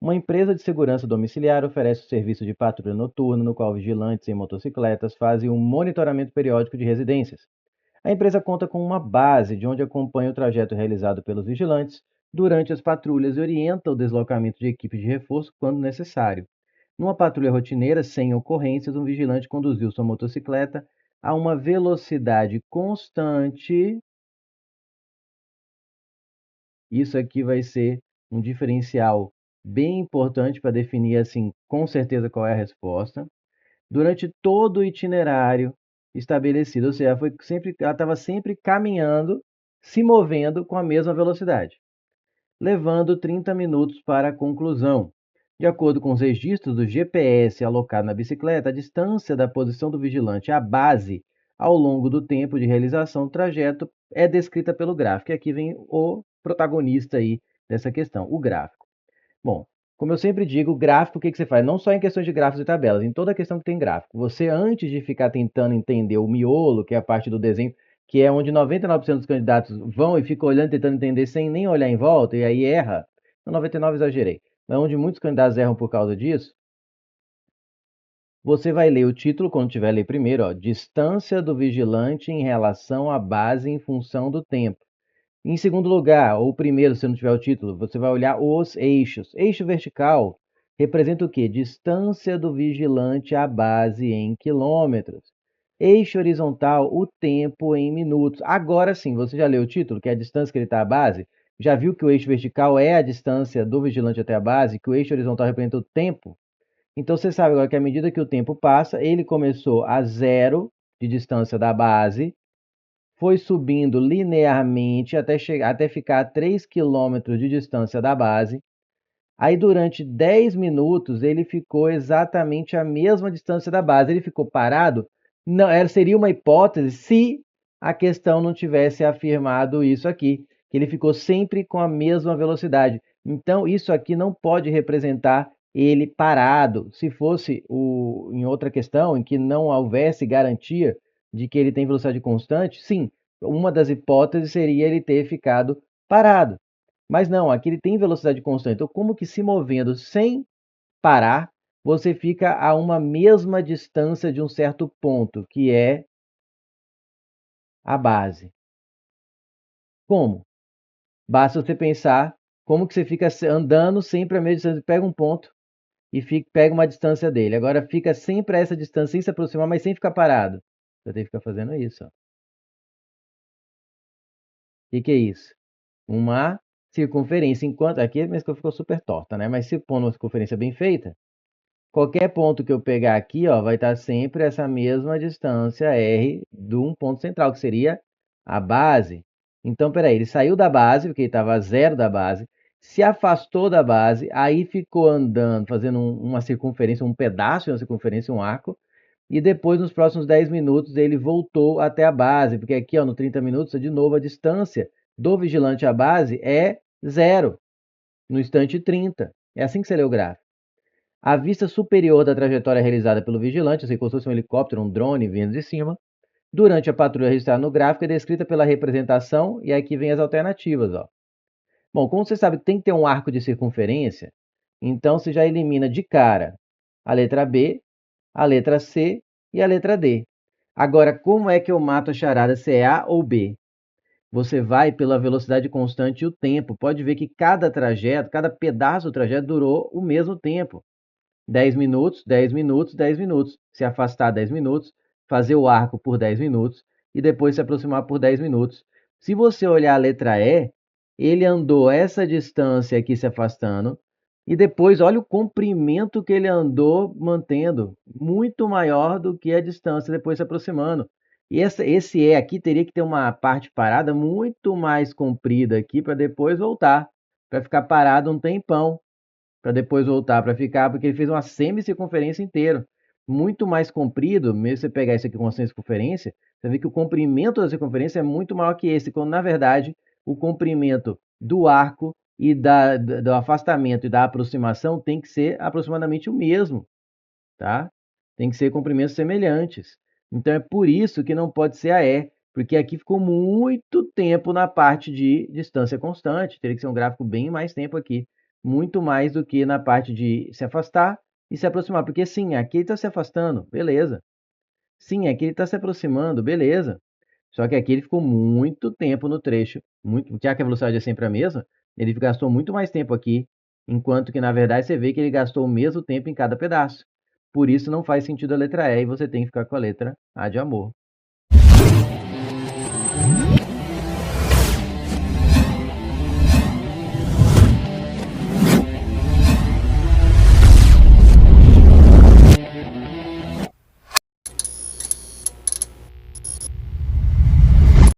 Uma empresa de segurança domiciliar oferece o serviço de patrulha noturna, no qual vigilantes em motocicletas fazem um monitoramento periódico de residências. A empresa conta com uma base de onde acompanha o trajeto realizado pelos vigilantes durante as patrulhas e orienta o deslocamento de equipes de reforço quando necessário. Numa patrulha rotineira, sem ocorrências, um vigilante conduziu sua motocicleta a uma velocidade constante. Isso aqui vai ser um diferencial bem importante para definir, assim, com certeza qual é a resposta. Durante todo o itinerário estabelecido, ou seja, ela estava sempre caminhando, se movendo com a mesma velocidade, levando 30 minutos para a conclusão. De acordo com os registros do GPS alocado na bicicleta, a distância da posição do vigilante à base ao longo do tempo de realização do trajeto é descrita pelo gráfico. E aqui vem o protagonista aí dessa questão, o gráfico. Bom, como eu sempre digo, gráfico, o que você faz? Não só em questões de gráficos e tabelas, em toda questão que tem gráfico. Você, antes de ficar tentando entender o miolo, que é a parte do desenho, que é onde 99% dos candidatos vão e ficam olhando, tentando entender sem nem olhar em volta, e aí erra. Não, 99 exagerei. Mas onde muitos candidatos erram por causa disso, você vai ler o título quando tiver ler primeiro, ó, distância do vigilante em relação à base em função do tempo. Em segundo lugar, ou primeiro, se não tiver o título, você vai olhar os eixos. Eixo vertical representa o quê? Distância do vigilante à base em quilômetros. Eixo horizontal, o tempo em minutos. Agora sim, você já leu o título, que é a distância que ele está à base? Já viu que o eixo vertical é a distância do vigilante até a base, que o eixo horizontal representa o tempo? Então você sabe agora que à medida que o tempo passa, ele começou a zero de distância da base, foi subindo linearmente até ficar a 3 quilômetros de distância da base. Aí, durante 10 minutos, ele ficou exatamente a mesma distância da base. Ele ficou parado? Não, seria uma hipótese se a questão não tivesse afirmado isso aqui, que ele ficou sempre com a mesma velocidade. Então, isso aqui não pode representar ele parado. Se fosse em outra questão, em que não houvesse garantia de que ele tem velocidade constante, sim, uma das hipóteses seria ele ter ficado parado. Mas não, aqui ele tem velocidade constante. Então, como que se movendo sem parar, você fica a uma mesma distância de um certo ponto, que é a base. Como? Basta você pensar como que você fica andando sempre a mesma distância. Pega um ponto e pega uma distância dele. Agora fica sempre a essa distância, sem se aproximar, mas sem ficar parado. Você tem que ficar fazendo isso. Ó. O que é isso? Uma circunferência. Enquanto aqui a minha ficou super torta, né? Mas se pôr uma circunferência bem feita, qualquer ponto que eu pegar aqui, ó, vai estar sempre essa mesma distância R de um ponto central, que seria a base. Então, peraí, ele saiu da base, porque ele estava a zero da base, se afastou da base, aí ficou andando, fazendo uma circunferência, um pedaço de uma circunferência, um arco, e depois, nos próximos 10 minutos, ele voltou até a base, porque aqui, ó, no 30 minutos, de novo, a distância do vigilante à base é zero, no instante 30. É assim que você lê o gráfico. A vista superior da trajetória realizada pelo vigilante, assim como se fosse um helicóptero, um drone vindo de cima, durante a patrulha registrada no gráfico, é descrita pela representação, e aqui vem as alternativas. Ó. Bom, como você sabe que tem que ter um arco de circunferência, então você já elimina de cara a letra B, a letra C e a letra D. Agora, como é que eu mato a charada se é A ou B? Você vai pela velocidade constante e o tempo. Pode ver que cada trajeto, cada pedaço do trajeto durou o mesmo tempo. 10 minutos, 10 minutos, 10 minutos. Se afastar 10 minutos, fazer o arco por 10 minutos e depois se aproximar por 10 minutos. Se você olhar a letra E, ele andou essa distância aqui se afastando e depois olha o comprimento que ele andou mantendo, muito maior do que a distância depois se aproximando. E esse E aqui teria que ter uma parte parada muito mais comprida aqui para depois voltar, para ficar parado um tempão para depois voltar para ficar, porque ele fez uma semicircunferência inteira, muito mais comprido, mesmo você pegar isso aqui com uma semicircunferência, você vê que o comprimento da circunferência é muito maior que esse, quando na verdade o comprimento do arco e do afastamento e da aproximação tem que ser aproximadamente o mesmo, tá? Tem que ser comprimentos semelhantes. Então é por isso que não pode ser a E, porque aqui ficou muito tempo na parte de distância constante, teria que ser um gráfico bem mais tempo aqui. muito mais do que na parte de se afastar e se aproximar. Porque sim, aqui ele está se afastando, beleza. Sim, aqui ele está se aproximando, beleza. Só que aqui ele ficou muito tempo no trecho, muito, já que a velocidade é sempre a mesma, ele gastou muito mais tempo aqui, enquanto que na verdade você vê que ele gastou o mesmo tempo em cada pedaço. Por isso não faz sentido a letra E e você tem que ficar com a letra A de amor.